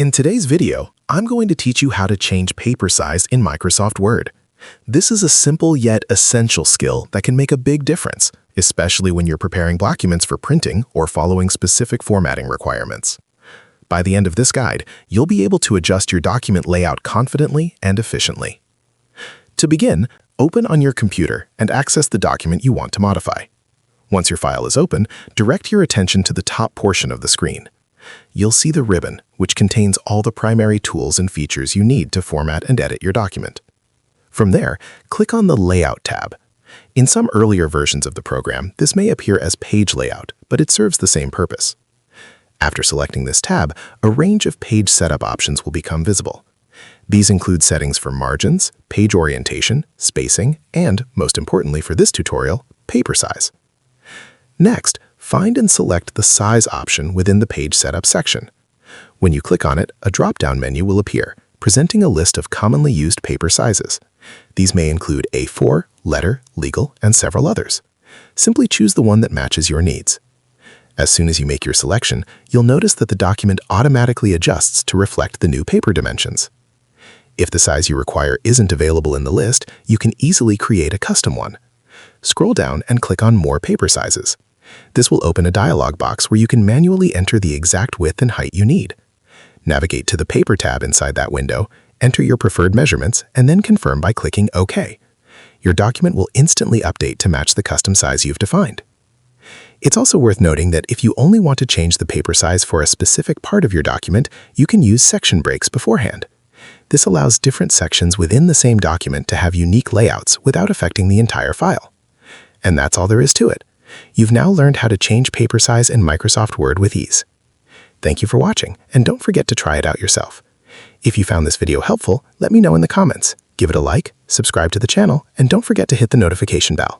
In today's video, I'm going to teach you how to change paper size in Microsoft Word. This is a simple yet essential skill that can make a big difference, especially when you're preparing documents for printing or following specific formatting requirements. By the end of this guide, you'll be able to adjust your document layout confidently and efficiently. To begin, open on your computer and access the document you want to modify. Once your file is open, direct your attention to the top portion of the screen. You'll see the ribbon, which contains all the primary tools and features you need to format and edit your document. From there, click on the Layout tab. In some earlier versions of the program, this may appear as Page Layout, but it serves the same purpose. After selecting this tab, a range of page setup options will become visible. These include settings for margins, page orientation, spacing, and, most importantly for this tutorial, paper size. Next, find and select the Size option within the Page Setup section. When you click on it, a drop-down menu will appear, presenting a list of commonly used paper sizes. These may include A4, letter, legal, and several others. Simply choose the one that matches your needs. As soon as you make your selection, you'll notice that the document automatically adjusts to reflect the new paper dimensions. If the size you require isn't available in the list, you can easily create a custom one. Scroll down and click on More Paper Sizes. This will open a dialog box where you can manually enter the exact width and height you need. Navigate to the Paper tab inside that window, enter your preferred measurements, and then confirm by clicking OK. Your document will instantly update to match the custom size you've defined. It's also worth noting that if you only want to change the paper size for a specific part of your document, you can use section breaks beforehand. This allows different sections within the same document to have unique layouts without affecting the entire file. And that's all there is to it. You've now learned how to change paper size in Microsoft Word with ease. Thank you for watching, and don't forget to try it out yourself. If you found this video helpful, let me know in the comments. Give it a like, subscribe to the channel, and don't forget to hit the notification bell.